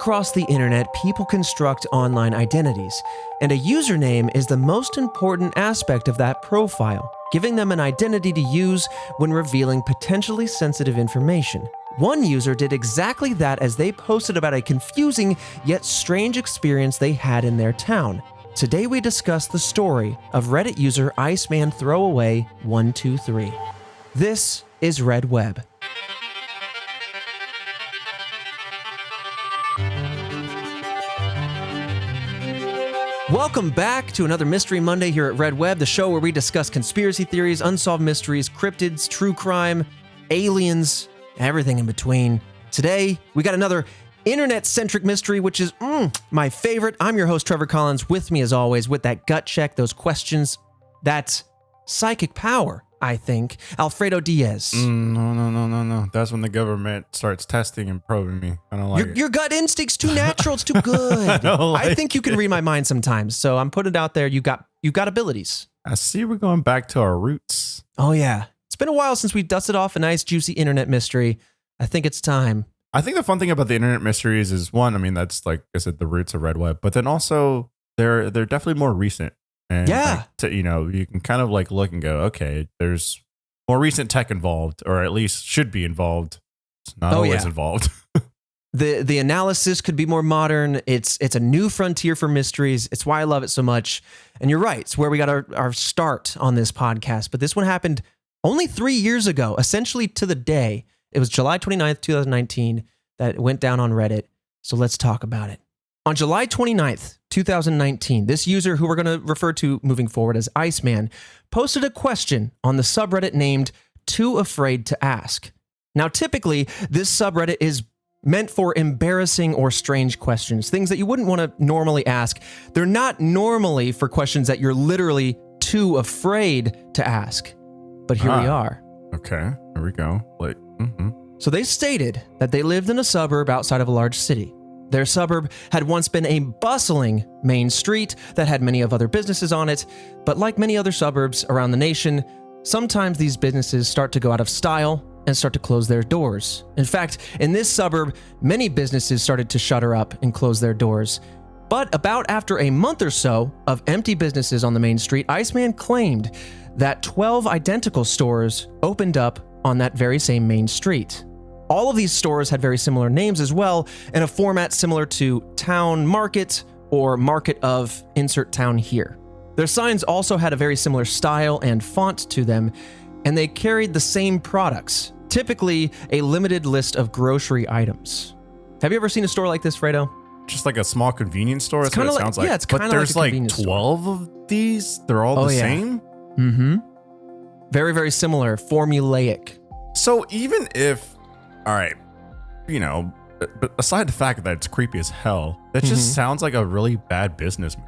across the internet, people construct online identities, and a username is the most important aspect of that profile, giving them an identity to use when revealing potentially sensitive information. One user did exactly that as they posted about a confusing yet strange experience they had in their town. Today we discuss the story of Reddit user icemanthrowaway123. This is Red Web. Welcome back to another Mystery Monday here at Red Web, the show where we discuss conspiracy theories, unsolved mysteries, cryptids, true crime, aliens, everything in between. Today, we got another internet-centric mystery, which is my favorite. I'm your host, Trevor Collins, with me as always, with that gut check, those questions, that psychic power, I think, Alfredo Diaz. No. That's when the government starts testing and probing me. I don't like it. Your gut instinct's too natural. It's too good. I think you can read my mind sometimes. So I'm putting it out there. You got abilities. I see we're going back to our roots. Oh, yeah. It's been a while since we dusted off a nice, juicy internet mystery. I think it's time. I think the fun thing about the internet mysteries is, one, I mean, that's like I said, the roots of Red Web. But then also, they're definitely more recent. And yeah. Like, you can kind of like look and go, okay, there's more recent tech involved, or at least should be involved. It's not always involved. The analysis could be more modern. It's a new frontier for mysteries. It's why I love it so much. And you're right. It's where we got our start on this podcast. But this one happened only 3 years ago, essentially to the day. It was July 29th, 2019 that it went down on Reddit. So let's talk about it. On July 29th, 2019, this user, who we're going to refer to moving forward as Iceman, posted a question on the subreddit named Too Afraid to Ask. Now, typically, this subreddit is meant for embarrassing or strange questions, things that you wouldn't want to normally ask. They're not normally for questions that you're literally too afraid to ask. But here we are. Okay, here we go. So they stated that they lived in a suburb outside of a large city. Their suburb had once been a bustling main street that had many of other businesses on it, but like many other suburbs around the nation, sometimes these businesses start to go out of style and start to close their doors. In fact, in this suburb, many businesses started to shutter up and close their doors. But about after a month or so of empty businesses on the main street, Iceman claimed that 12 identical stores opened up on that very same main street. All of these stores had very similar names as well, in a format similar to Town Market or Market of Insert Town Here. Their signs also had a very similar style and font to them, and they carried the same products, typically a limited list of grocery items. Have you ever seen a store like this, Fredo? Just like a small convenience store. That's what it sounds like. Yeah, it's kind of like a convenience store. But there's like 12 of these? They're all the same? Mm-hmm. Very, very similar, formulaic. So even if, all right, but aside the fact that it's creepy as hell, that just sounds like a really bad business move.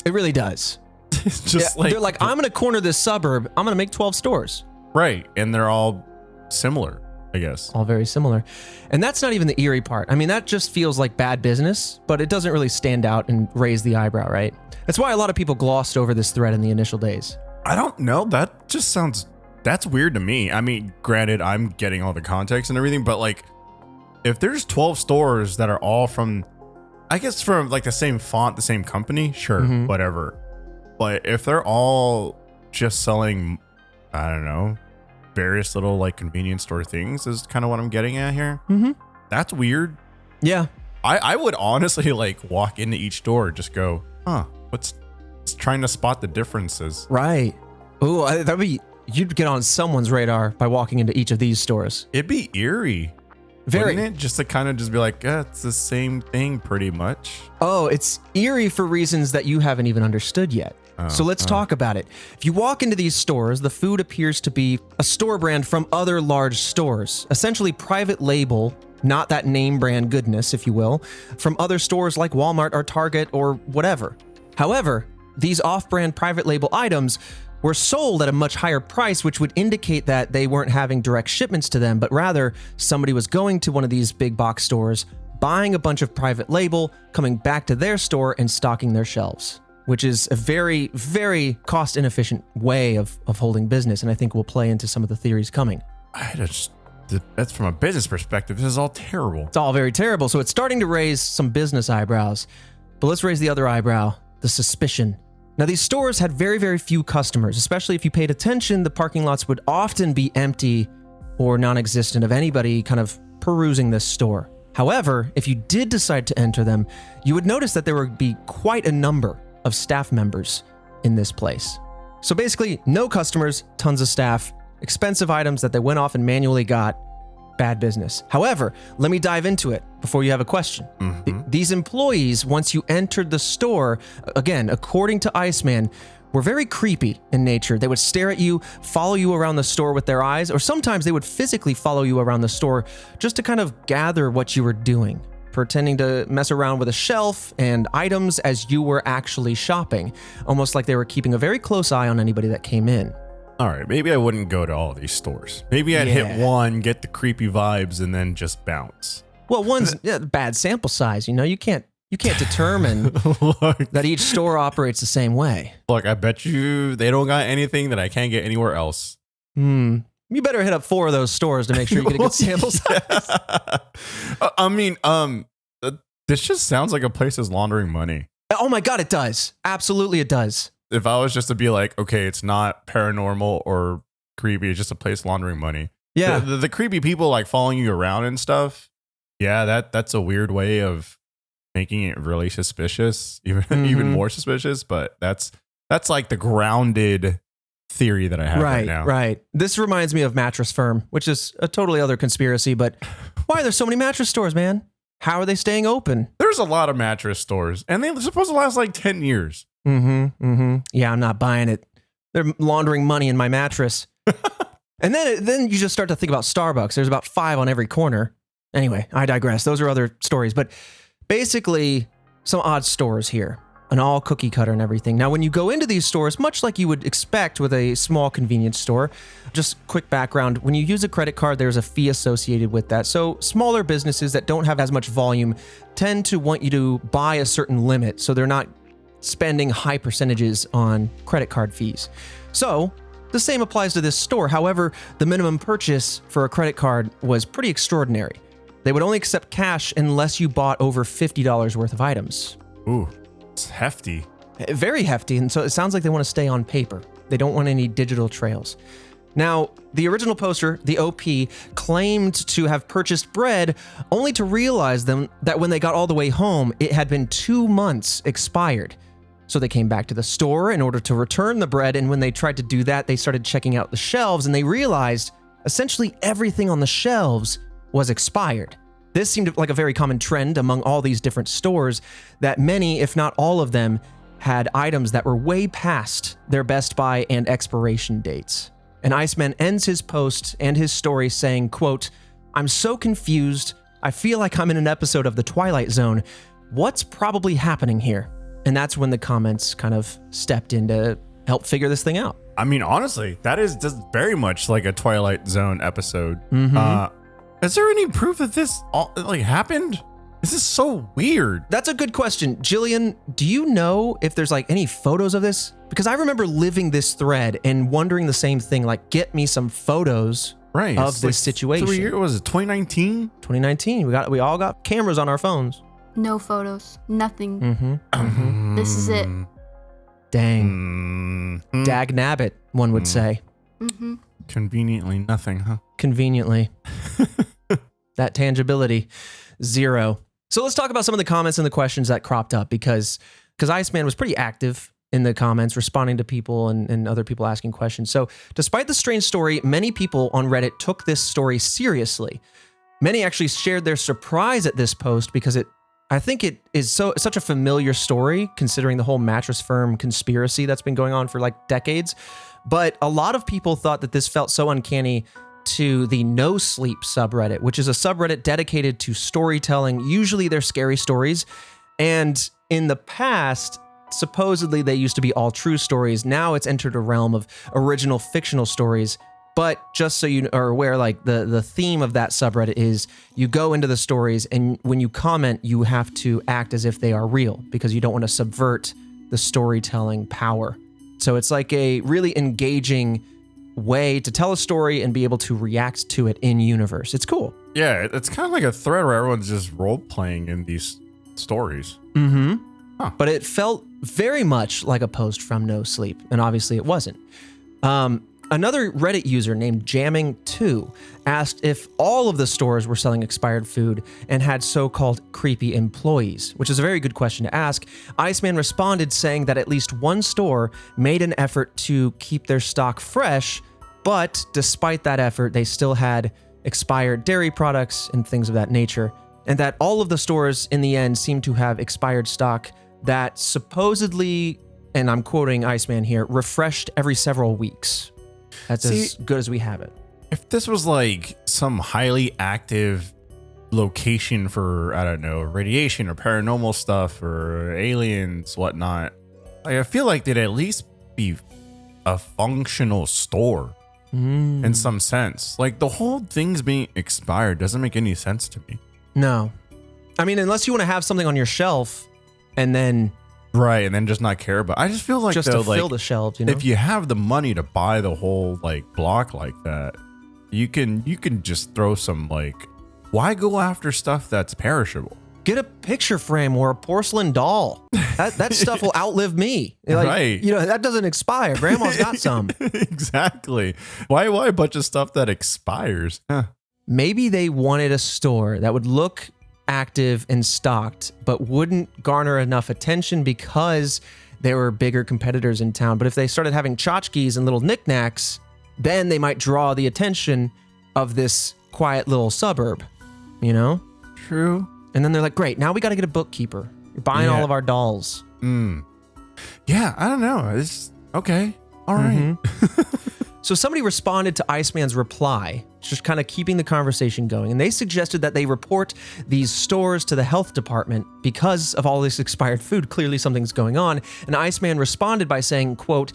It really does. It's just they're like, I'm going to corner this suburb. I'm going to make 12 stores. Right. And they're all similar, I guess. All very similar. And that's not even the eerie part. I mean, that just feels like bad business, but it doesn't really stand out and raise the eyebrow, right? That's why a lot of people glossed over this thread in the initial days. I don't know. That just sounds... That's weird to me. I mean, granted, I'm getting all the context and everything, but like, if there's 12 stores that are all from, I guess from like the same font, the same company, sure, whatever. But if they're all just selling, I don't know, various little like convenience store things is kind of what I'm getting at here. That's weird. Yeah. I would honestly like walk into each store and just go, what's trying to spot the differences. Right. Ooh, that'd be... You'd get on someone's radar by walking into each of these stores. It'd be eerie. Very. Wouldn't it? Just to kind of just be like, it's the same thing pretty much. Oh, it's eerie for reasons that you haven't even understood yet. So let's talk about it. If you walk into these stores, the food appears to be a store brand from other large stores, essentially private label, not that name brand goodness, if you will, from other stores like Walmart or Target or whatever. However, these off-brand private label items were sold at a much higher price, which would indicate that they weren't having direct shipments to them, but rather somebody was going to one of these big box stores, buying a bunch of private label, coming back to their store and stocking their shelves, which is a very, very cost inefficient way of holding business. And I think will play into some of the theories coming. I just that's from a business perspective. This is all terrible. It's all very terrible. So it's starting to raise some business eyebrows. But let's raise the other eyebrow, the suspicion. Now, these stores had very, very few customers, especially if you paid attention. The parking lots would often be empty or non-existent of anybody kind of perusing this store. However, if you did decide to enter them, you would notice that there would be quite a number of staff members in this place. So basically, no customers, tons of staff, expensive items that they went off and manually got. Bad business. However, let me dive into it before you have a question. These employees, once you entered the store, again, according to Iceman, were very creepy in nature. They would stare at you, follow you around the store with their eyes, or sometimes they would physically follow you around the store just to kind of gather what you were doing, pretending to mess around with a shelf and items as you were actually shopping, almost like they were keeping a very close eye on anybody that came in. All right, maybe I wouldn't go to all these stores. Maybe I'd hit one, get the creepy vibes, and then just bounce. Well, one's bad sample size. You know, you can't determine that each store operates the same way. Look, I bet you they don't got anything that I can't get anywhere else. You better hit up 4 of those stores to make sure you get a good sample size. I mean, this just sounds like a place that's laundering money. Oh my God, it does. Absolutely, it does. If I was just to be like, okay, it's not paranormal or creepy, it's just a place laundering money. Yeah. The creepy people like following you around and stuff. Yeah, that's a weird way of making it really suspicious, even more suspicious. But that's like the grounded theory that I have right now. Right. This reminds me of Mattress Firm, which is a totally other conspiracy. But why are there so many mattress stores, man? How are they staying open? There's a lot of mattress stores, and they're supposed to last like 10 years. Yeah, I'm not buying it. They're laundering money in my mattress. And then you just start to think about Starbucks. There's about 5 on every corner. Anyway, I digress. Those are other stories. But basically, some odd stores here. An all cookie cutter and everything. Now, when you go into these stores, much like you would expect with a small convenience store, just quick background, when you use a credit card, there's a fee associated with that. So smaller businesses that don't have as much volume tend to want you to buy a certain limit, so they're not spending high percentages on credit card fees. So the same applies to this store. However, the minimum purchase for a credit card was pretty extraordinary. They would only accept cash unless you bought over $50 worth of items. Ooh. It's hefty. Very hefty, and so it sounds like they want to stay on paper. They don't want any digital trails. Now, the original poster, the OP, claimed to have purchased bread only to realize that when they got all the way home, it had been 2 months expired. So they came back to the store in order to return the bread, and when they tried to do that, they started checking out the shelves, and they realized essentially everything on the shelves was expired. This seemed like a very common trend among all these different stores, that many, if not all of them, had items that were way past their best buy and expiration dates. And Iceman ends his post and his story saying, quote, "I'm so confused. I feel like I'm in an episode of The Twilight Zone. What's probably happening here?" And that's when the comments kind of stepped in to help figure this thing out. I mean, honestly, that is just very much like a Twilight Zone episode. Is there any proof that this happened? This is so weird. That's a good question. Jillian, do you know if there's any photos of this? Because I remember living this thread and wondering the same thing, get me some photos of this situation. 3 years, was it 2019? 2019. We all got cameras on our phones. No photos. Nothing. This is it. Dang. Dag nabbit, one would say. Conveniently nothing, huh? Conveniently. That tangibility, 0. So let's talk about some of the comments and the questions that cropped up because Iceman was pretty active in the comments, responding to people and other people asking questions. So despite the strange story, many people on Reddit took this story seriously. Many actually shared their surprise at this post because I think it is such a familiar story considering the whole Mattress Firm conspiracy that's been going on for decades. But a lot of people thought that this felt so uncanny to the No Sleep subreddit, which is a subreddit dedicated to storytelling. Usually they're scary stories. And in the past, supposedly they used to be all true stories. Now it's entered a realm of original fictional stories. But just so you are aware, the theme of that subreddit is you go into the stories and when you comment, you have to act as if they are real because you don't want to subvert the storytelling power. So it's like a really engaging way to tell a story and be able to react to it in universe. It's cool. Yeah, it's kind of like a thread where everyone's just role playing in these stories. Mm-hmm. Huh. But it felt very much like a post from No Sleep, and obviously it wasn't. Another Reddit user named Jamming2 asked if all of the stores were selling expired food and had so-called creepy employees, which is a very good question to ask. Iceman responded saying that at least one store made an effort to keep their stock fresh, but despite that effort, they still had expired dairy products and things of that nature, and that all of the stores in the end seemed to have expired stock that supposedly, and I'm quoting Iceman here, refreshed every several weeks. That's as good as we have it. If this was like some highly active location for, I don't know, radiation or paranormal stuff or aliens, whatnot, I feel like they'd at least be a functional store in some sense. Like the whole thing's being expired doesn't make any sense to me. No. I mean, unless you want to have something on your shelf and then... Right, and then just not care about. I just feel like just though, to fill like, the shelves, you know? if you have the money to buy the whole like block like that, you can just throw some like. Why go after stuff that's perishable? Get a picture frame or a porcelain doll. That stuff will outlive me. Like, Right. You know, that doesn't expire. Grandma's got some. Exactly. Why a bunch of stuff that expires? Huh. Maybe they wanted a store that would look active and stocked, but wouldn't garner enough attention because there were bigger competitors in town. But if they started having tchotchkes and little knickknacks, then they might draw the attention of this quiet little suburb, you know? True. And then they're like, great, now we got to get a bookkeeper. You're buying all of our dolls. Yeah, I don't know. It's okay. All right. So somebody responded to Iceman's reply, just kind of keeping the conversation going. And they suggested that they report these stores to the health department because of all this expired food. Clearly something's going on. And Iceman responded by saying, quote,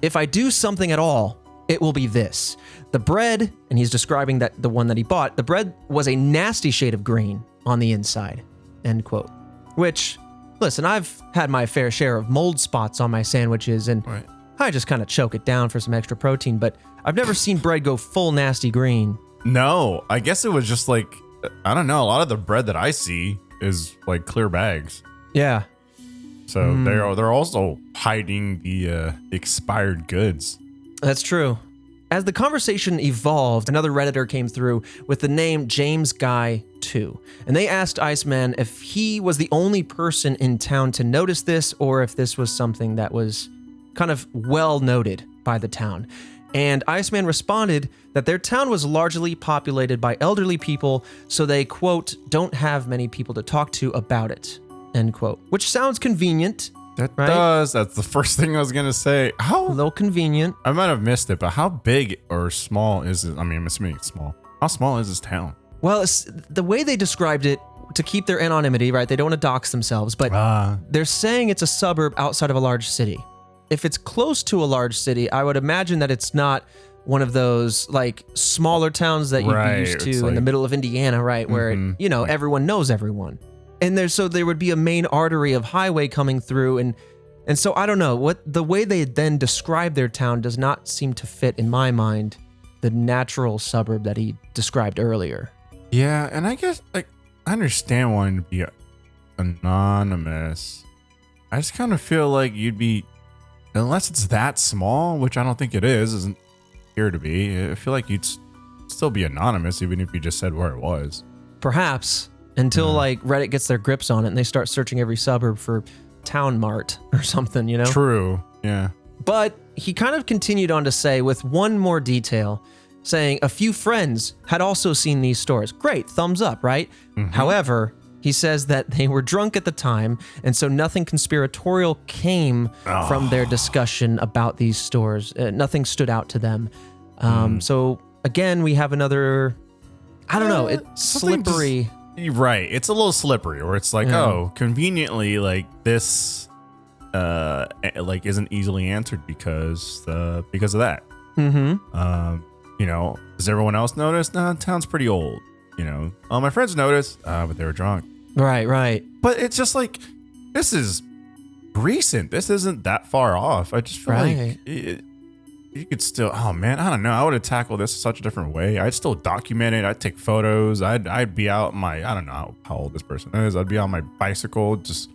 if I do something at all, it will be this. The bread, and he's describing that the one that he bought, the bread was a nasty shade of green on the inside, end quote. Which, listen, I've had my fair share of mold spots on my sandwiches, and Right. I just kind of choke it down for some extra protein, but I've never seen bread go full nasty green. No, I guess it was just like, I don't know. A lot of the bread that I see is like clear bags. Yeah. So they're also hiding the expired goods. That's true. As the conversation evolved, another Redditor came through with the name James Guy 2. And they asked Iceman if he was the only person in town to notice this or if this was something that was kind of well noted by the town. And Iceman responded that their town was largely populated by elderly people, so they, quote, don't have many people to talk to about it, end quote. Which sounds convenient. That right? does. That's the first thing I was going to say. A little convenient. I might have missed it, but how big or small is it? I mean, I'm assuming it's small. How small is this town? Well, it's, the way they described it, to keep their anonymity, right? They don't want to dox themselves, but they're saying it's a suburb outside of a large city. If it's close to a large city, I would imagine that it's not one of those like smaller towns that you'd be used to in the middle of Indiana, right? Where, you know, everyone knows everyone. And there would be a main artery of highway coming through. And so I don't know, the way they then describe their town does not seem to fit, in my mind, the natural suburb that he described earlier. Yeah, and I guess like I understand wanting to be anonymous. I just kind of feel like you'd be, unless it's that small, which I don't think it is, isn't here to be. I feel like you'd still be anonymous even if you just said where it was. Perhaps, until like Reddit gets their grips on it and they start searching every suburb for Town Mart or something, you know? True, yeah. But he kind of continued on to say, with one more detail, saying a few friends had also seen these stores. Great, thumbs up, right? However, he says that they were drunk at the time, and so nothing conspiratorial came from their discussion about these stores. Nothing stood out to them. So again, we have another, I don't know, it's slippery. Right, it's a little slippery, or it's like, conveniently, like this, like isn't easily answered because of that. You know, does everyone else notice? No, town's pretty old. You know, all my friends noticed, but they were drunk. Right. But it's just like, this is recent. This isn't that far off. I just feel like you could still, oh man, I don't know. I would have tackled this such a different way. I'd still document it. I'd take photos. I'd be out my, I don't know how old this person is. I'd be on my bicycle just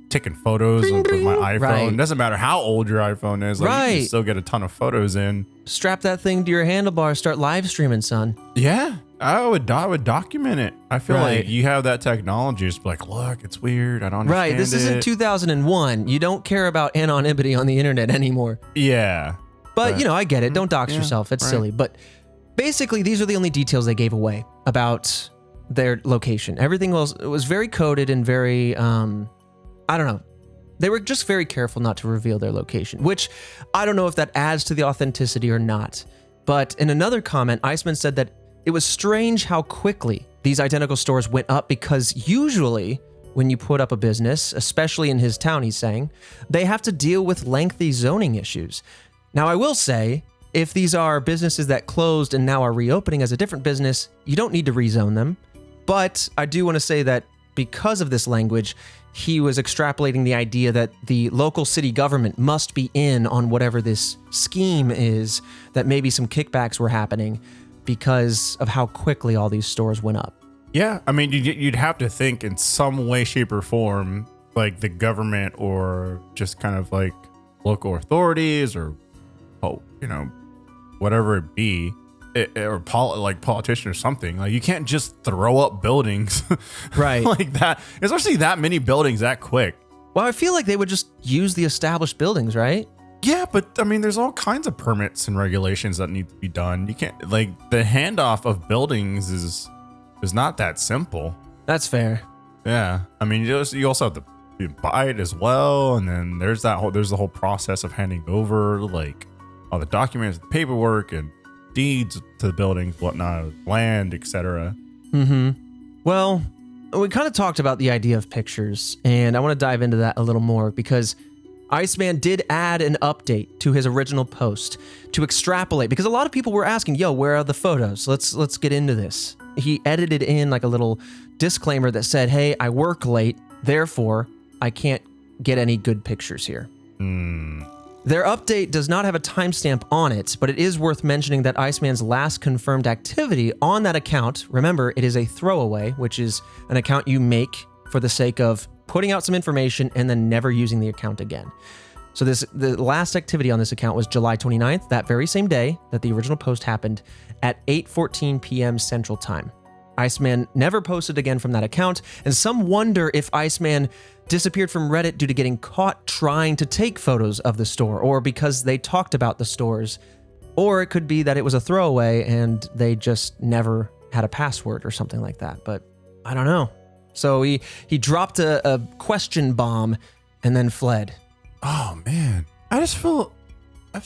taking photos with my iPhone. Right. It doesn't matter how old your iPhone is. Like, you can still get a ton of photos in. Strap that thing to your handlebar, start live streaming, son. Yeah, I would document it. I feel like you have that technology. Just be like, look, it's weird. I don't understand Right, this isn't 2001. You don't care about anonymity on the internet anymore. Yeah. But, I get it. Don't dox yourself. It's silly. But basically, these are the only details they gave away about their location. Everything else was very coded and very, I don't know. They were just very careful not to reveal their location, which I don't know if that adds to the authenticity or not. But in another comment, Iceman said that it was strange how quickly these identical stores went up because usually when you put up a business, especially in his town, he's saying, they have to deal with lengthy zoning issues. Now, I will say, if these are businesses that closed and now are reopening as a different business, you don't need to rezone them. But I do want to say that because of this language, he was extrapolating the idea that the local city government must be in on whatever this scheme is, that maybe some kickbacks were happening because of how quickly all these stores went up. Yeah, I mean, you'd have to think in some way, shape, or form, like the government or just kind of like local authorities or whatever it be, or like politician or something. Like, you can't just throw up buildings, right? Like that, especially that many buildings that quick. Well, I feel like they would just use the established buildings, right? Yeah, but I mean, there's all kinds of permits and regulations that need to be done. You can't, like, the handoff of buildings is not that simple. That's fair. Yeah, I mean, you also have to buy it as well, and then there's the whole process of handing over like all the documents, the paperwork, and deeds to the buildings, whatnot, land, etc. Well, we kind of talked about the idea of pictures, and I want to dive into that a little more because Iceman did add an update to his original post to extrapolate, because a lot of people were asking, yo, where are the photos? Let's get into this. He edited in like a little disclaimer that said, hey, I work late, therefore I can't get any good pictures here. Their update does not have a timestamp on it, but it is worth mentioning that Iceman's last confirmed activity on that account, remember, it is a throwaway, which is an account you make for the sake of putting out some information and then never using the account again. So the last activity on this account was July 29th, that very same day that the original post happened, at 8:14 p.m. Central Time. Iceman never posted again from that account, and some wonder if Iceman disappeared from Reddit due to getting caught trying to take photos of the store, or because they talked about the stores, or it could be that it was a throwaway and they just never had a password or something like that, but I don't know. So he dropped a question bomb and then fled. Oh man, I feel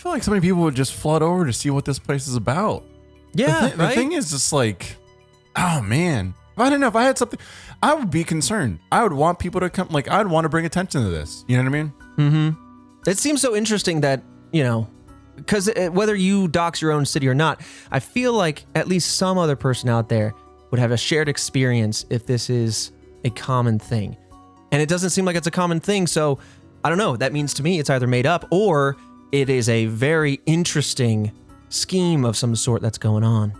like so many people would just flood over to see what this place is about. Yeah, the thing is just like, oh man, I don't know, if I had something, I would be concerned. I would want people to come, like, I'd want to bring attention to this. You know what I mean? It seems so interesting that, because whether you dox your own city or not, I feel like at least some other person out there would have a shared experience if this is a common thing. And it doesn't seem like it's a common thing, so I don't know. That means to me it's either made up or it is a very interesting scheme of some sort that's going on.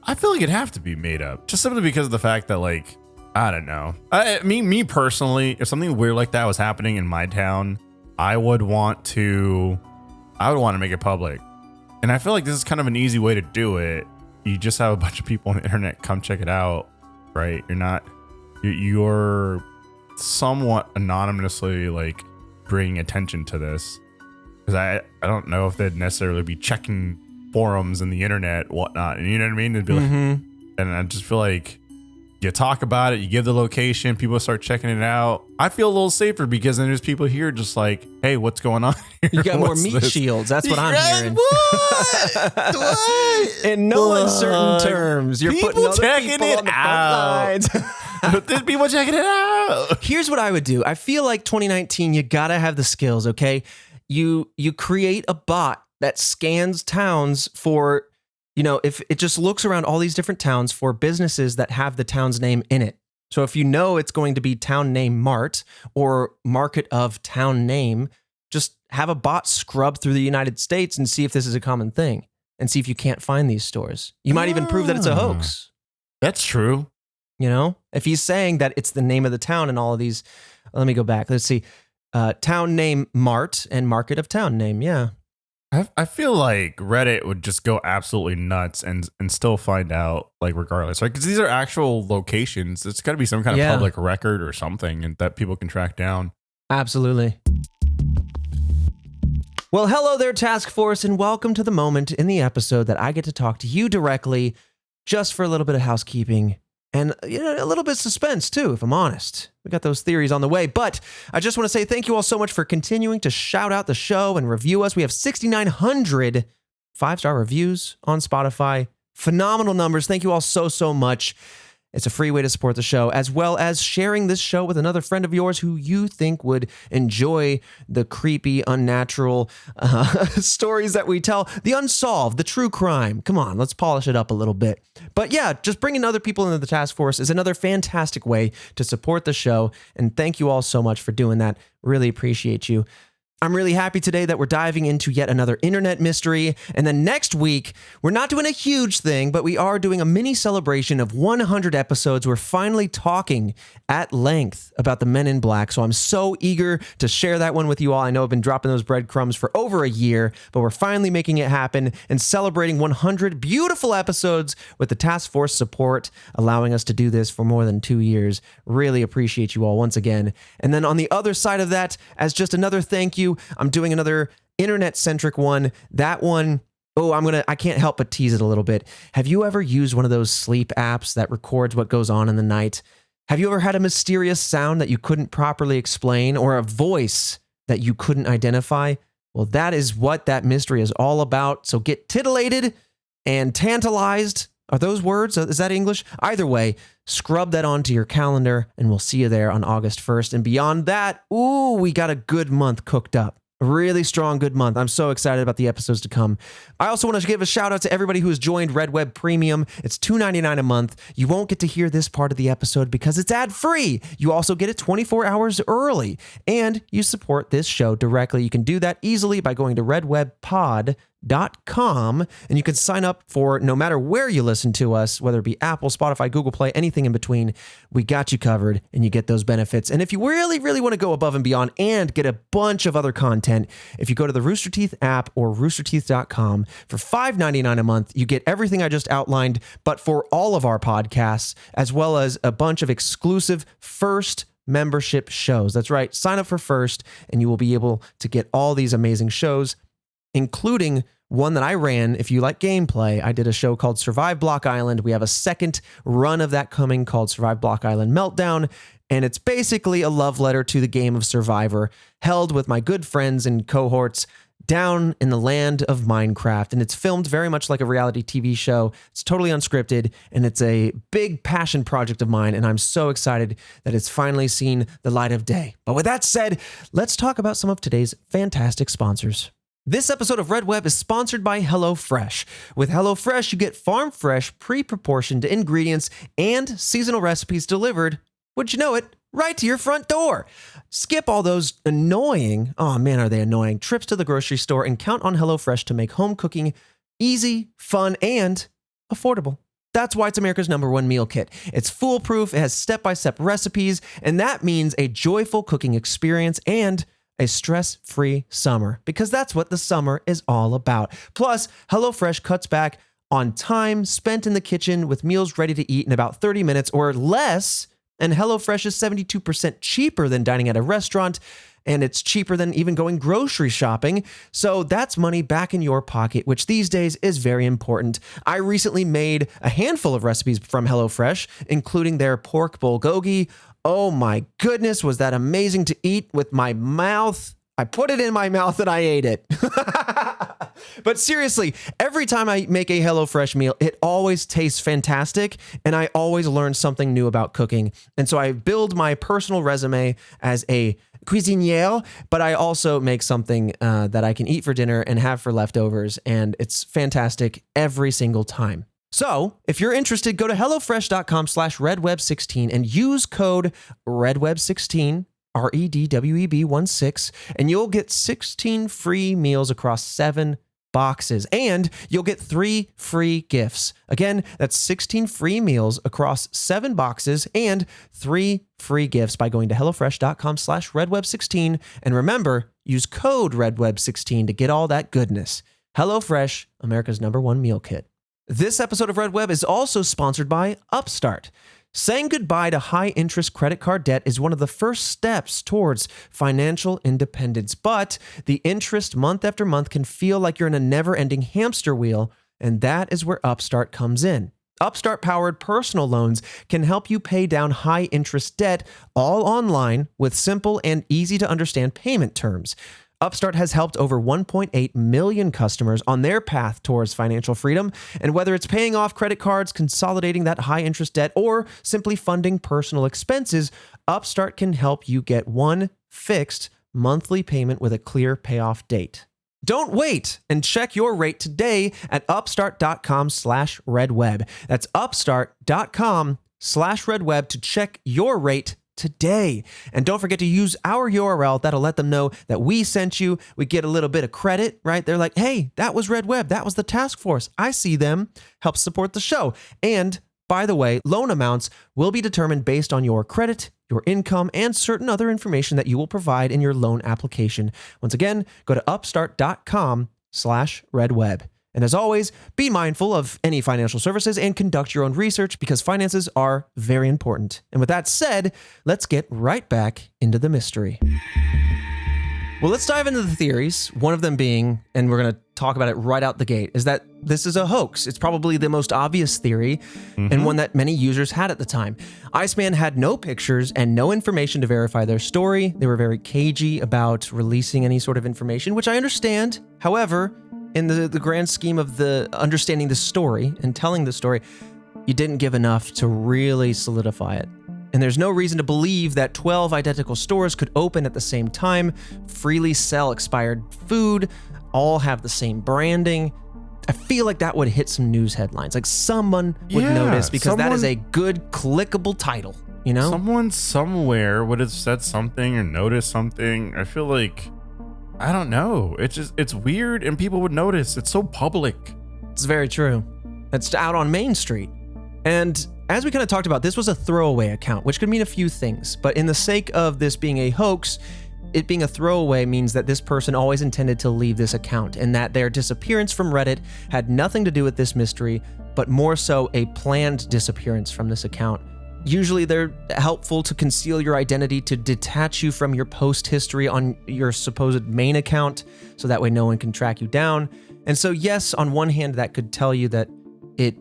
I feel like it'd have to be made up, just simply because of the fact that, like, I don't know. Me personally, if something weird like that was happening in my town, I would want to make it public. And I feel like this is kind of an easy way to do it. You just have a bunch of people on the internet come check it out, right? You're somewhat anonymously, like, bringing attention to this. Because I don't know if they'd necessarily be checking forums and the internet, whatnot. And you know what I mean? They'd be like, and I just feel like you talk about it, you give the location, people start checking it out. I feel a little safer because then there's people here just like, hey, what's going on here? You got more meat shields. That's what I'm hearing. What? In no uncertain terms. You're people putting other checking people it on the out. front lines. There's people checking it out. Here's what I would do. I feel like 2019, you gotta have the skills, okay? You create a bot that scans towns for, if it just looks around all these different towns for businesses that have the town's name in it. So if you know it's going to be town name Mart or market of town name, just have a bot scrub through the United States and see if this is a common thing and see if you can't find these stores. You might even prove that it's a hoax. That's true. You know, if he's saying that it's the name of the town and all of these, let me go back. Let's see. Town name Mart and market of town name. Yeah. I feel like Reddit would just go absolutely nuts and still find out, like, regardless, right? Because these are actual locations. It's got to be some kind of public record or something and that people can track down. Absolutely. Well, hello there, Task Force, and welcome to the moment in the episode that I get to talk to you directly, just for a little bit of housekeeping and a little bit of suspense, too, if I'm honest. We got those theories on the way, but I just want to say thank you all so much for continuing to shout out the show and review us. We have 6,900 5-star reviews on Spotify. Phenomenal numbers. Thank you all so much. It's a free way to support the show, as well as sharing this show with another friend of yours who you think would enjoy the creepy, unnatural stories that we tell, the unsolved, the true crime. Come on, let's polish it up a little bit. But yeah, just bringing other people into the task force is another fantastic way to support the show. And thank you all so much for doing that. Really appreciate you. I'm really happy today that we're diving into yet another internet mystery. And then next week, we're not doing a huge thing, but we are doing a mini celebration of 100 episodes. We're finally talking at length about the Men in Black. So I'm so eager to share that one with you all. I know I've been dropping those breadcrumbs for over a year, but we're finally making it happen and celebrating 100 beautiful episodes with the task force support, allowing us to do this for more than 2 years. Really appreciate you all once again. And then on the other side of that, as just another thank you, I'm doing another internet-centric one. That one, I can't help but tease it a little bit. Have you ever used one of those sleep apps that records what goes on in the night? Have you ever had a mysterious sound that you couldn't properly explain or a voice that you couldn't identify? Well, that is what that mystery is all about. So get titillated and tantalized. Are those words? Is that English? Either way, scrub that onto your calendar and we'll see you there on August 1st. And beyond that, we got a good month cooked up. A really strong, good month. I'm so excited about the episodes to come. I also want to give a shout out to everybody who has joined Red Web Premium. It's $2.99 a month. You won't get to hear this part of the episode because it's ad-free. You also get it 24 hours early. And you support this show directly. You can do that easily by going to redwebpod.com and you can sign up for no matter where you listen to us, whether it be Apple, Spotify, Google Play, anything in between. We got you covered and you get those benefits. And if you really want to go above and beyond and get a bunch of other content, if you go to the Rooster Teeth app or roosterteeth.com for $5.99 a month, you get everything I just outlined, but for all of our podcasts, as well as a bunch of exclusive first membership shows. That's right. Sign up for First and you will be able to get all these amazing shows, including one that I ran. If you like gameplay, I did a show called Survive Block Island. We have a second run of that coming called Survive Block Island Meltdown. And it's basically a love letter to the game of Survivor, held with my good friends and cohorts down in the land of Minecraft. And it's filmed very much like a reality TV show. It's totally unscripted, and it's a big passion project of mine. And I'm so excited that it's finally seen the light of day. But with that said, let's talk about some of today's fantastic sponsors. This episode of Red Web is sponsored by HelloFresh. With HelloFresh, you get farm fresh, pre-proportioned ingredients and seasonal recipes delivered, would you know it, right to your front door. Skip all those annoying, oh man, are they annoying, trips to the grocery store and count on HelloFresh to make home cooking easy, fun, and affordable. That's why it's America's #1 meal kit. It's foolproof, it has step-by-step recipes, and that means a joyful cooking experience and a stress-free summer, because that's what the summer is all about. Plus, HelloFresh cuts back on time spent in the kitchen with meals ready to eat in about 30 minutes or less, and HelloFresh is 72% cheaper than dining at a restaurant, and it's cheaper than even going grocery shopping. So that's money back in your pocket, which these days is very important. I recently made a handful of recipes from HelloFresh, including their pork bulgogi. Oh my goodness, was that amazing to eat with my mouth. I put it in my mouth and I ate it. But seriously, every time I make a HelloFresh meal, it always tastes fantastic, and I always learn something new about cooking. And so I build my personal resume as a cuisinier, but I also make something that I can eat for dinner and have for leftovers, and it's fantastic every single time. So if you're interested, go to HelloFresh.com/RedWeb16 and use code RedWeb16 REDWEB16, and you'll get 16 free meals across 7 boxes, and you'll get 3 free gifts. Again, that's 16 free meals across 7 boxes and 3 free gifts by going to hellofresh.com/redweb16. And remember, use code redweb16 to get all that goodness. HelloFresh, America's #1 meal kit. This episode of Red Web is also sponsored by Upstart. Saying goodbye to high-interest credit card debt is one of the first steps towards financial independence, but the interest month after month can feel like you're in a never-ending hamster wheel, and that is where Upstart comes in. Upstart-powered personal loans can help you pay down high-interest debt all online with simple and easy-to-understand payment terms. Upstart has helped over 1.8 million customers on their path towards financial freedom. And whether it's paying off credit cards, consolidating that high interest debt, or simply funding personal expenses, Upstart can help you get one fixed monthly payment with a clear payoff date. Don't wait and check your rate today at upstart.com/redweb. That's upstart.com/redweb to check your rate today. And don't forget to use our URL. That'll let them know that we sent you. We get a little bit of credit, right? They're like, hey, that was Red Web. That was the task force. I see them. Help support the show. And by the way, loan amounts will be determined based on your credit, your income, and certain other information that you will provide in your loan application. Once again, go to upstart.com/redweb. And as always, be mindful of any financial services and conduct your own research because finances are very important. And with that said, let's get right back into the mystery. Well, let's dive into the theories. One of them being, and we're going to talk about it right out the gate, is that this is a hoax. It's probably the most obvious theory and one that many users had at the time. Iceman had no pictures and no information to verify their story. They were very cagey about releasing any sort of information, which I understand. However, in the grand scheme of the understanding the story and telling the story, you didn't give enough to really solidify it. And there's no reason to believe that 12 identical stores could open at the same time, freely sell expired food, all have the same branding. I feel like that would hit some news headlines. Like someone would notice because that is a good clickable title, you know? Someone somewhere would have said something or noticed something. I feel like, I don't know. It's weird and people would notice. It's so public. It's very true. It's out on Main Street. And as we kind of talked about, this was a throwaway account, which could mean a few things. But in the sake of this being a hoax, it being a throwaway means that this person always intended to leave this account and that their disappearance from Reddit had nothing to do with this mystery, but more so a planned disappearance from this account. Usually they're helpful to conceal your identity, to detach you from your post history on your supposed main account, so that way no one can track you down. And so yes, on one hand, that could tell you that it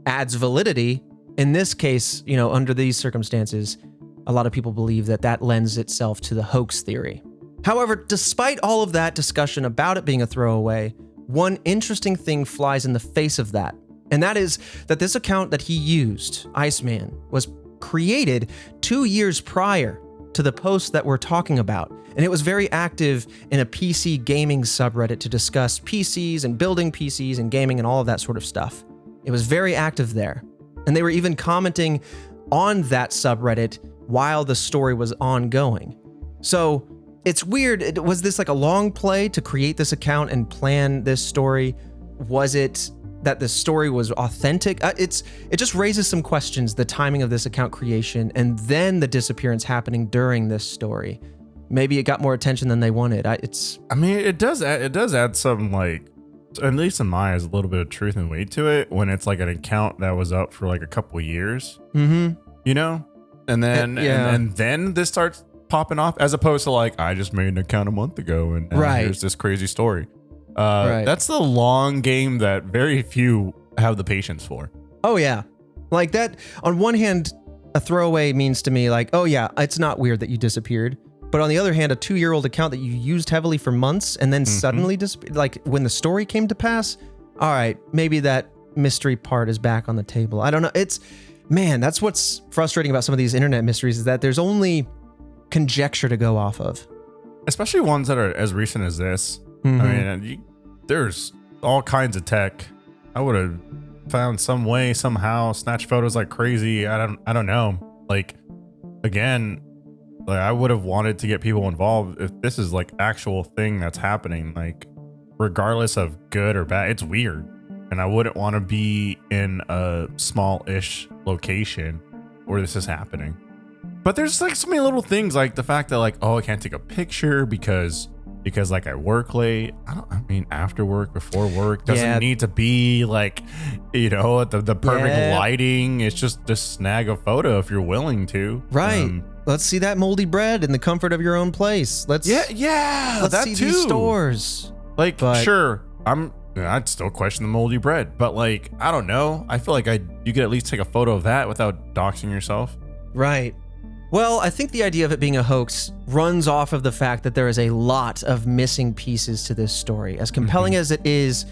adds validity. In this case, you know, under these circumstances, a lot of people believe that that lends itself to the hoax theory. However, despite all of that discussion about it being a throwaway, one interesting thing flies in the face of that. And that is that this account that he used, Iceman, was created 2 years prior to the post that we're talking about. And it was very active in a PC gaming subreddit to discuss PCs and building PCs and gaming and all of that sort of stuff. It was very active there. And they were even commenting on that subreddit while the story was ongoing. So it's weird. Was this like a long play to create this account and plan this story? Was it that the story was authentic? It just raises some questions, the timing of this account creation and then the disappearance happening during this story. Maybe it got more attention than they wanted. It does add some, like, at least in my eyes, a little bit of truth and weight to it when it's like an account that was up for like a couple of years, you know? And then, and then this starts popping off as opposed to like, I just made an account a month ago and here's this crazy story. That's the long game that very few have the patience for. Oh yeah. Like that, on one hand, a throwaway means to me like, oh yeah, it's not weird that you disappeared. But on the other hand, a 2-year-old account that you used heavily for months and then suddenly disappeared, like when the story came to pass, all right, maybe that mystery part is back on the table. I don't know. Man, that's what's frustrating about some of these internet mysteries is that there's only conjecture to go off of. Especially ones that are as recent as this. I mean, there's all kinds of tech. I would have found some way, somehow, snatch photos like crazy. I don't know. Like, again, Like, I would have wanted to get people involved if this is like actual thing that's happening. Like, regardless of good or bad, it's weird. And I wouldn't want to be in a small-ish location where this is happening. But there's like so many little things, like the fact that like, oh, I can't take a picture because like I work late. I mean after work, before work, doesn't need to be like, you know, the perfect lighting. It's just snag a photo if you're willing to. Right. Let's see that moldy bread in the comfort of your own place. Let's let's that see too. These stores. Like, sure, I'd still question the moldy bread, but like, I don't know. I feel like you could at least take a photo of that without doxing yourself. Right. Well, I think the idea of it being a hoax runs off of the fact that there is a lot of missing pieces to this story. As compelling as it is,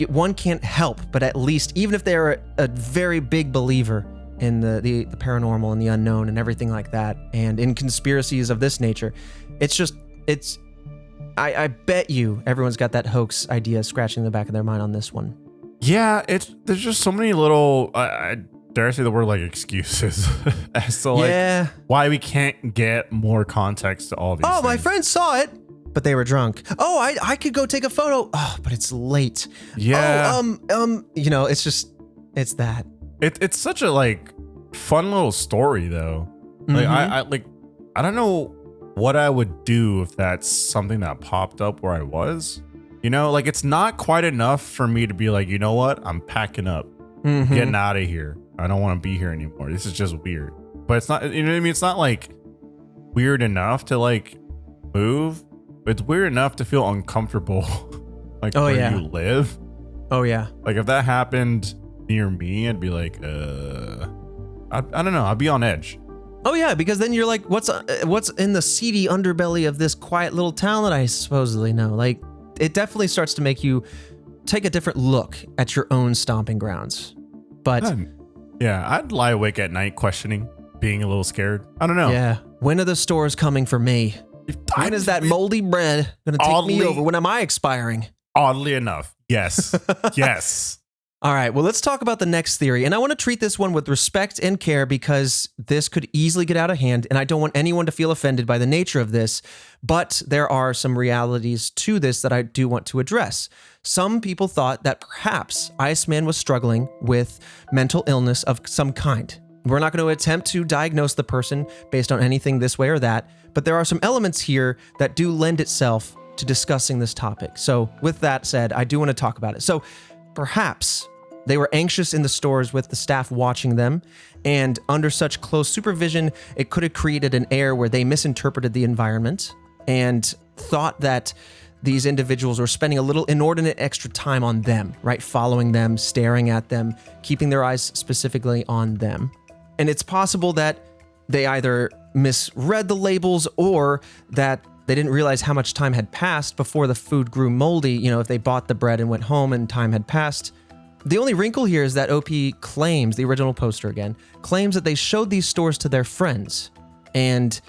one can't help but at least, even if they're a very big believer in the paranormal and the unknown and everything like that, and in conspiracies of this nature, I bet you everyone's got that hoax idea scratching the back of their mind on this one. Yeah, there's just so many little, I dare I say the word, like, excuses as to like why we can't get more context to all these things. My friend saw it, but they were drunk. Oh, I could go take a photo. Oh, but it's late. Yeah. You know, it's that. It's such a like fun little story though. Like I don't know what I would do if that's something that popped up where I was. You know, like it's not quite enough for me to be like, you know what? I'm packing up, getting out of here. I don't want to be here anymore. This is just weird. But it's not, you know what I mean? It's not like weird enough to like move. It's weird enough to feel uncomfortable like where you live. Oh yeah. Like if that happened near me, I'd be like, I don't know. I'd be on edge. Oh yeah, because then you're like, what's in the seedy underbelly of this quiet little town that I supposedly know? Like, it definitely starts to make you take a different look at your own stomping grounds. But I'd lie awake at night questioning, being a little scared. I don't know. Yeah. When are the stores coming for me? When is that moldy bread going to take me over? When am I expiring? Oddly enough, yes. Yes. All right, well, let's talk about the next theory. And I want to treat this one with respect and care because this could easily get out of hand, and I don't want anyone to feel offended by the nature of this, but there are some realities to this that I do want to address. Some people thought that perhaps Iceman was struggling with mental illness of some kind. We're not going to attempt to diagnose the person based on anything this way or that, but there are some elements here that do lend itself to discussing this topic. So with that said, I do want to talk about it. So perhaps they were anxious in the stores with the staff watching them, and under such close supervision, it could have created an air where they misinterpreted the environment and thought that these individuals were spending a little inordinate extra time on them, right? Following them, staring at them, keeping their eyes specifically on them. And it's possible that they either misread the labels or that they didn't realize how much time had passed before the food grew moldy. You know, if they bought the bread and went home and time had passed. The only wrinkle here is that OP claims, the original poster again, claims that they showed these stores to their friends. And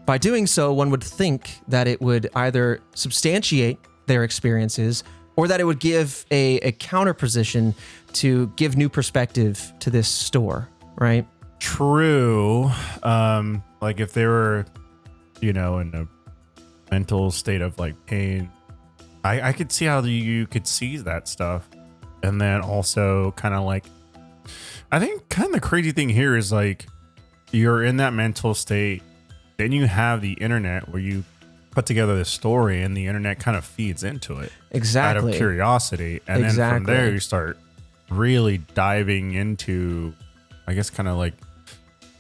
by doing so, one would think that it would either substantiate their experiences or that it would give a counter position to give new perspective to this store, right? True. Like if they were, you know, in a mental state of like pain, I could see how you could see that stuff. And then also kind of like, I think kind of the crazy thing here is like, you're in that mental state, then you have the internet where you put together this story and the internet kind of feeds into it. Exactly. Out of curiosity. And then from there you start really diving into, I guess, kind of like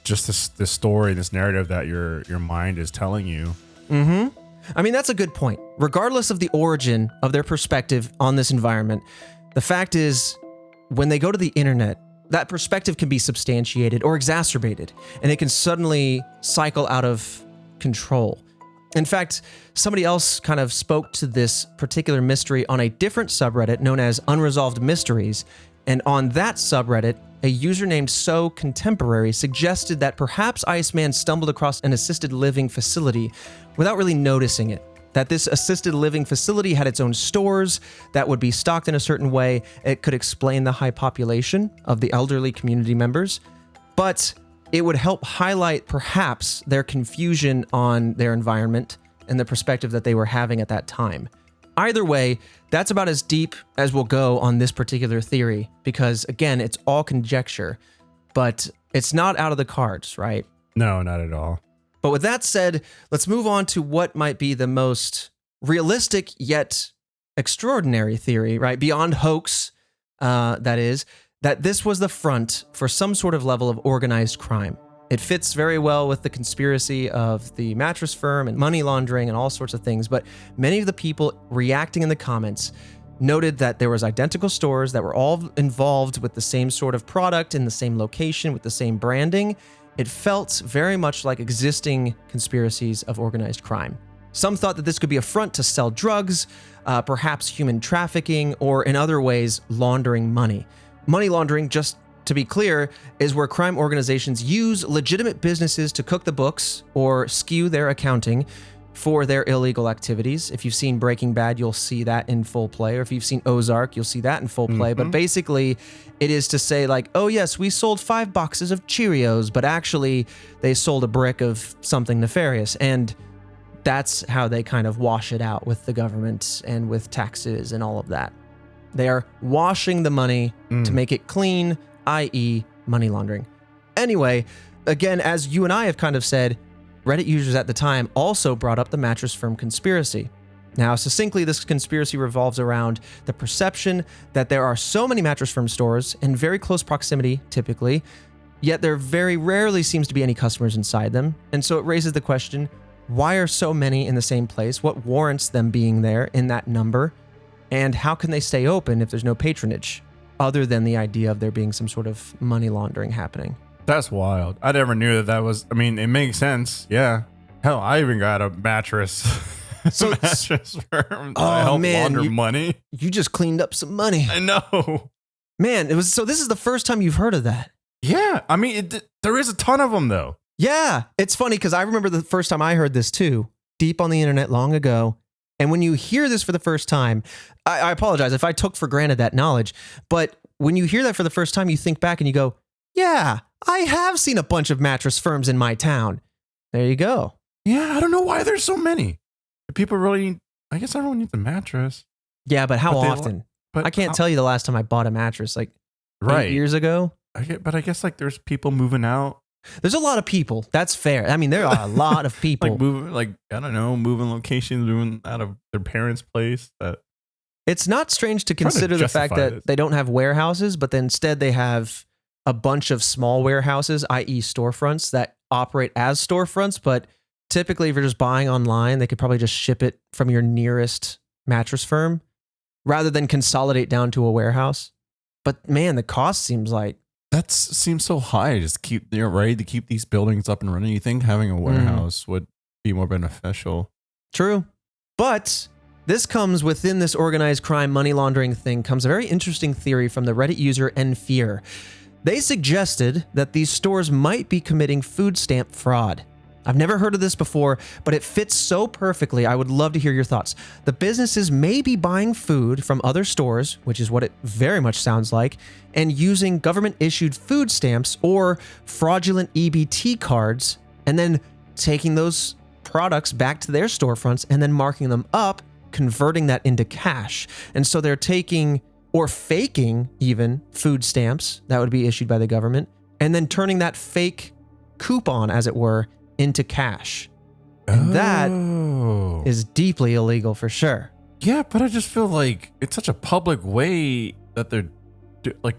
just this story, this narrative that your mind is telling you. Mm-hmm. I mean, that's a good point. Regardless of the origin of their perspective on this environment, the fact is, when they go to the internet, that perspective can be substantiated or exacerbated, and it can suddenly cycle out of control. In fact, somebody else kind of spoke to this particular mystery on a different subreddit known as Unresolved Mysteries, and on that subreddit, a user named So Contemporary suggested that perhaps Iceman stumbled across an assisted living facility without really noticing it. That this assisted living facility had its own stores that would be stocked in a certain way. It could explain the high population of the elderly community members. But it would help highlight perhaps their confusion on their environment and the perspective that they were having at that time. Either way, that's about as deep as we'll go on this particular theory because, again, it's all conjecture, but it's not out of the cards, right? No, not at all. But with that said, let's move on to what might be the most realistic yet extraordinary theory, right? Beyond hoax, that is, that this was the front for some sort of level of organized crime. It fits very well with the conspiracy of the mattress firm and money laundering and all sorts of things, but many of the people reacting in the comments noted that there was identical stores that were all involved with the same sort of product in the same location with the same branding. It felt very much like existing conspiracies of organized crime. Some thought that this could be a front to sell drugs, perhaps human trafficking, or in other ways, laundering money. Money laundering, just to be clear, is where crime organizations use legitimate businesses to cook the books or skew their accounting for their illegal activities. If you've seen Breaking Bad, you'll see that in full play. Or if you've seen Ozark, you'll see that in full play. But basically, it is to say like, oh yes, we sold 5 boxes of Cheerios, but actually they sold a brick of something nefarious. And that's how they kind of wash it out with the government and with taxes and all of that. They are washing the money to make it clean, i.e. money laundering. Anyway, again, as you and I have kind of said, Reddit users at the time also brought up the mattress firm conspiracy. Now, succinctly, this conspiracy revolves around the perception that there are so many mattress firm stores in very close proximity, typically, yet there very rarely seems to be any customers inside them. And so it raises the question, why are so many in the same place? What warrants them being there in that number? And how can they stay open if there's no patronage, other than the idea of there being some sort of money laundering happening? That's wild. I never knew that was, I mean, it makes sense. Yeah. Hell, I even got a mattress. So mattress firm. Oh, I help man, launder money. You just cleaned up some money. I know. Man, so this is the first time you've heard of that. Yeah. I mean, there is a ton of them though. Yeah. It's funny because I remember the first time I heard this too, deep on the internet long ago. And when you hear this for the first time, I apologize if I took for granted that knowledge, but when you hear that for the first time, you think back and you go, yeah, I have seen a bunch of mattress firms in my town. There you go. Yeah, I don't know why there's so many. People really, I guess everyone needs a mattress. Yeah, but how But they- often? But I can't tell you the last time I bought a mattress, like 8 years ago. But I guess like there's people moving out. There's a lot of people. That's fair. I mean, there are a lot of people. Like moving, like, I don't know, moving locations, moving out of their parents' place. That It's not strange to trying to consider the fact justify that this. they don't have warehouses, but then instead they have a bunch of small warehouses, i.e. storefronts that operate as storefronts. But typically if you're just buying online, they could probably just ship it from your nearest mattress firm rather than consolidate down to a warehouse. But man, the cost seems like, that seems so high. Just keep, you're ready to keep these buildings up and running. You think having a warehouse would be more beneficial? true. But this comes within this organized crime money laundering thing comes a very interesting theory from the Reddit user nFear. They suggested that these stores might be committing food stamp fraud. I've never heard of this before, but it fits so perfectly. I would love to hear your thoughts. The businesses may be buying food from other stores, which is what it very much sounds like, and using government-issued food stamps or fraudulent EBT cards, and then taking those products back to their storefronts and then marking them up, converting that into cash. And so they're taking or faking even food stamps that would be issued by the government, and then turning that fake coupon, as it were, into cash. And that is deeply illegal for sure. Yeah, but I just feel like it's such a public way that they're like,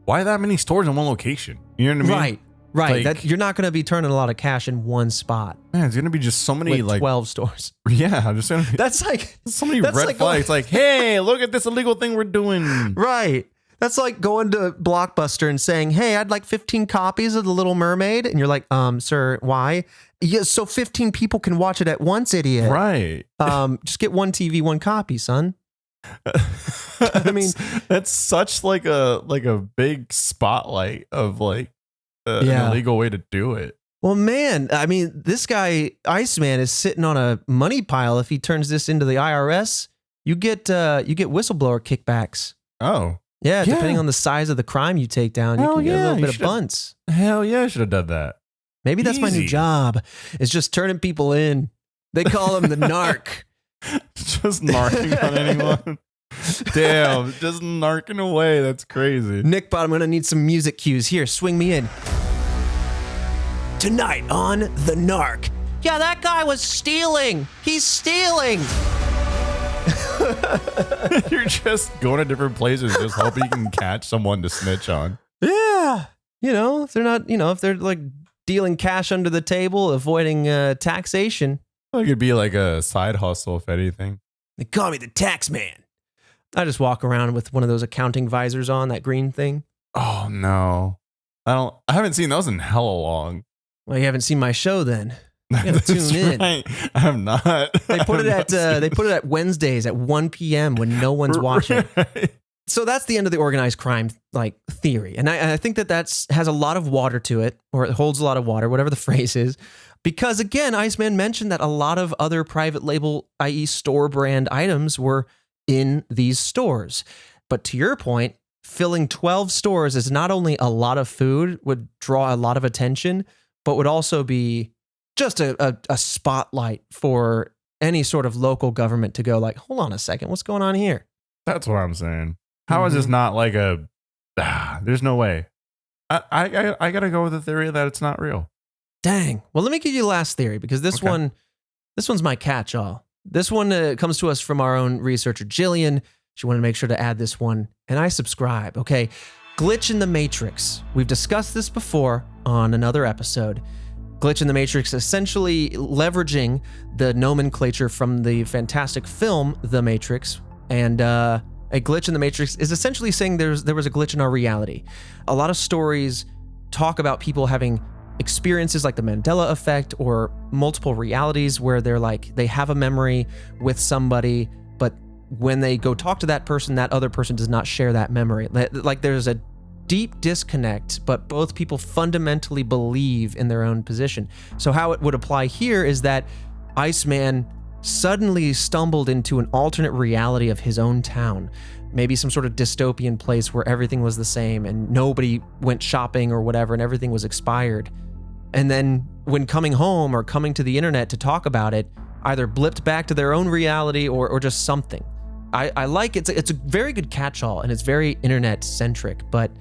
why that many stores in one location? You know what I mean? Right. Like- That you're not going to be turning a lot of cash in one spot Man, it's gonna be just so many with like 12 stores. Yeah, just gonna be That's like so many that's red like flags. Like, hey, look at this illegal thing we're doing. right. That's like going to Blockbuster and saying, "Hey, I'd like 15 copies of The Little Mermaid." And you're like, "Sir, why?" Yeah, so 15 people can watch it at once, idiot. Right. Just get one TV, one copy, son. I mean, that's such like a big spotlight of like an Yeah. illegal way to do it. well, man, I mean, this guy Iceman is sitting on a money pile. If he turns this into the IRS, you get whistleblower kickbacks. Oh, Yeah, depending on the size of the crime you take down, you can get a little bit of bunts. Hell yeah, I should have done that. Maybe that's my new job, is just turning people in. They call him the narc. Just narking on anyone. Damn, just narking away. That's crazy. Nick Bot, I'm going to need some music cues. Here, swing me in. Tonight on The Narc. Yeah, that guy was stealing. He's stealing. You're just going to different places, just hoping you can catch someone to snitch on. Yeah. If they're not, if they're like dealing cash under the table, avoiding taxation. It could be like a side hustle, if anything. They call me the tax man. I just walk around with one of those accounting visors on, that green thing. Oh, no. I haven't seen those in hella long. Well, you haven't seen my show then. You gotta tune in. Right. I have not. They put it at Wednesdays at 1 p.m. when no one's watching. Right. So that's the end of the organized crime theory. And I think that has a lot of water to it, or it holds a lot of water, whatever the phrase is. Because again, Iceman mentioned that a lot of other private label, i.e. store brand items were in these stores. But to your point, filling 12 stores is not only a lot of food, would draw a lot of attention, but would also be just a spotlight for any sort of local government to go like, hold on a second, what's going on here? That's what I'm saying. How is this not like there's no way. I gotta go with the theory that it's not real. Dang. Well, let me give you the last theory, because this one's my catch-all. This one comes to us from our own researcher, Jillian. She wanted to make sure to add this one, and I subscribe. Okay, glitch in the Matrix. We've discussed this before on another episode. Glitch in the Matrix, essentially leveraging the nomenclature from the fantastic film The Matrix, and a glitch in the Matrix is essentially saying there was a glitch in our reality. A lot of stories talk about people having experiences like the Mandela effect or multiple realities where they have a memory with somebody, but when they go talk to that person, that other person does not share that memory. Like there's a deep disconnect, but both people fundamentally believe in their own position. So how it would apply here is that Iceman suddenly stumbled into an alternate reality of his own town, maybe some sort of dystopian place where everything was the same and nobody went shopping or whatever and everything was expired. And then when coming home or coming to the internet to talk about it, either blipped back to their own reality or just something. I like it's a very good catch-all, and it's very internet centric, but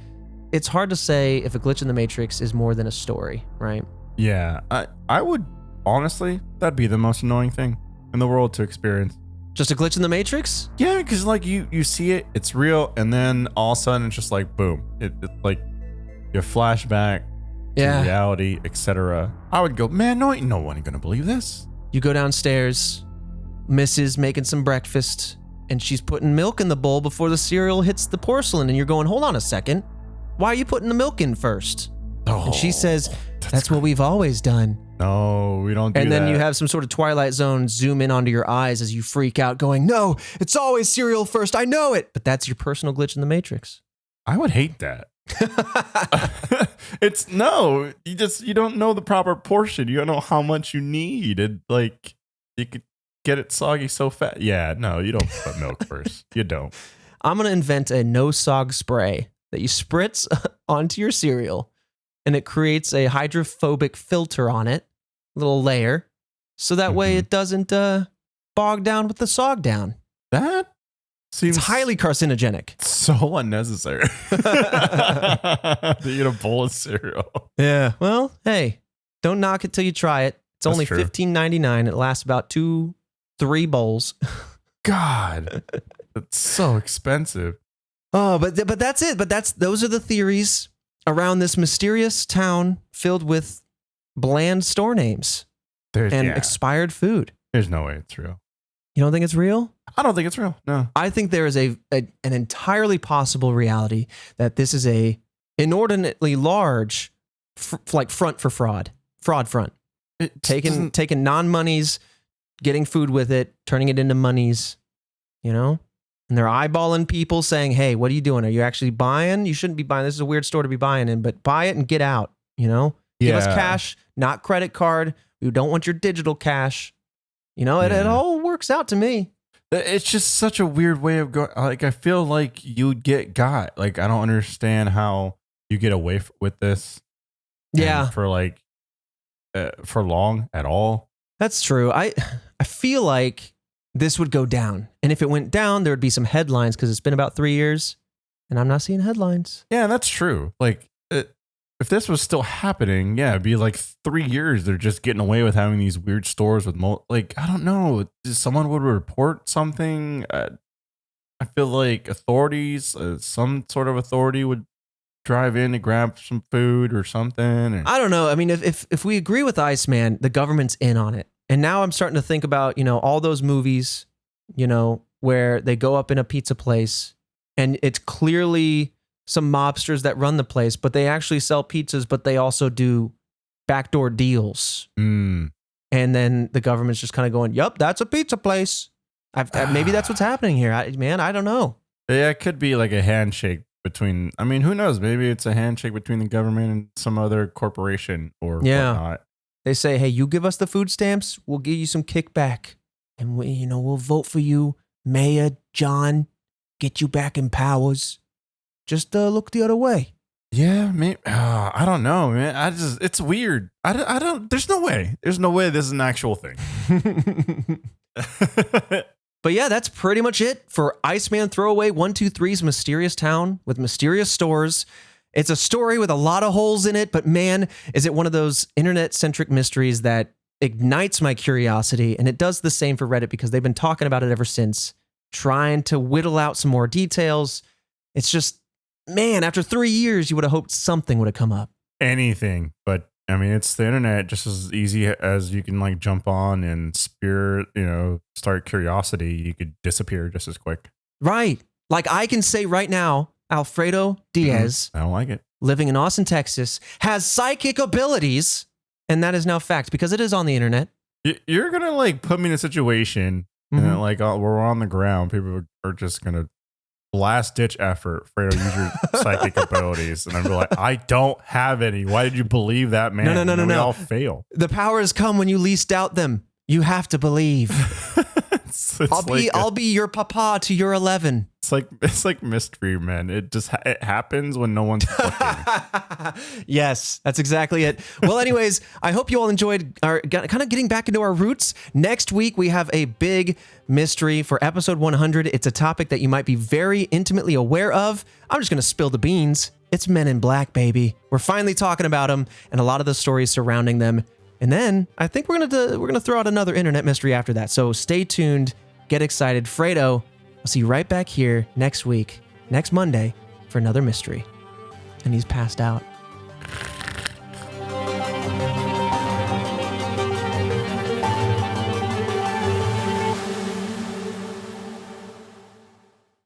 it's hard to say if a glitch in the Matrix is more than a story, right? Yeah, I would honestly, that'd be the most annoying thing in the world to experience. Just a glitch in the Matrix? Yeah, because you see it, it's real, and then all of a sudden it's just like boom, it like your flashback to reality, etc. I would go, man, no one gonna believe this. You go downstairs, Mrs. making some breakfast, and she's putting milk in the bowl before the cereal hits the porcelain, and you're going, hold on a second, why are you putting the milk in first? And she says, that's what we've always done. No, we don't do that. And then you have some sort of Twilight Zone zoom in onto your eyes as you freak out going, no, it's always cereal first, I know it. But that's your personal glitch in the Matrix. I would hate that. You don't know the proper portion. You don't know how much you need. And like, you could get it soggy so fast. Yeah, no, you don't put milk first. You don't. I'm going to invent a no-sog spray that you spritz onto your cereal, and it creates a hydrophobic filter on it, little layer, so that way it doesn't bog down with the sog down. That seems it's highly carcinogenic. So unnecessary. To eat a bowl of cereal. Yeah. Well, hey, don't knock it till you try it. It's only $15.99. It lasts about 2-3 bowls. God, it's so expensive. Oh, but that's it. But those are the theories around this mysterious town filled with bland store names and expired food. There's no way it's real. You don't think it's real? I don't think it's real. No. I think there is an entirely possible reality that this is a inordinately large front for fraud front. Taking non-monies, getting food with it, turning it into monies, and they're eyeballing people saying, hey, what are you doing? Are you actually buying? You shouldn't be buying. This is a weird store to be buying in, but buy it and get out, Give us cash, not credit card. We don't want your digital cash. It all works out to me. It's just such a weird way of going. Like, I feel like you'd get got. Like, I don't understand how you get away with this. Yeah. For like, for long at all. That's true. I feel like this would go down. And if it went down, there would be some headlines because it's been about 3 years and I'm not seeing headlines. Yeah, that's true. Like, if this was still happening, yeah, it'd be like 3 years. They're just getting away with having these weird stores with like, I don't know. Someone would report something. I feel like authorities, some sort of authority would drive in to grab some food or something. I don't know. I mean, if we agree with Iceman, the government's in on it. And now I'm starting to think about, all those movies, where they go up in a pizza place and it's clearly some mobsters that run the place, but they actually sell pizzas, but they also do backdoor deals. Mm. And then the government's just kind of going, yup, that's a pizza place. Maybe that's what's happening here. I don't know. Yeah, it could be like a handshake between, who knows? Maybe it's a handshake between the government and some other corporation or whatnot. They say, hey, you give us the food stamps, we'll give you some kickback. And we'll vote for you, Mayor John, get you back in powers. Just look the other way. Yeah, maybe. I don't know, man. It's weird. I don't, there's no way this is an actual thing. But yeah, that's pretty much it for Iceman Throwaway 123's Mysterious Town with mysterious stores. It's a story with a lot of holes in it, but man, is it one of those internet-centric mysteries that ignites my curiosity, and it does the same for Reddit because they've been talking about it ever since, trying to whittle out some more details. It's just, man, after 3 years, you would have hoped something would have come up. Anything, but it's the internet, just as easy as you can like jump on and start curiosity. You could disappear just as quick. Right. Like I can say right now, Alfredo Diaz, I don't like it, living in Austin, Texas, has psychic abilities, and that is now fact because it is on the internet. You're gonna like put me in a situation and then, like we're on the ground. People are just gonna last ditch effort. Fredo, use your psychic abilities, and I'm like, I don't have any. Why did you believe that, man? No. We all fail. The powers come when you least doubt them. You have to believe. I'll be your papa to your 11. It's like mystery, man. It happens when no one's looking. Yes, that's exactly it. Well, anyways, I hope you all enjoyed our kind of getting back into our roots. Next week, we have a big mystery for episode 100. It's a topic that you might be very intimately aware of. I'm just going to spill the beans. It's Men in Black, baby. We're finally talking about them and a lot of the stories surrounding them. And then I think we're gonna throw out another internet mystery after that. So stay tuned. Get excited. Fredo, I'll see you right back here next week, next Monday, for another mystery. And he's passed out.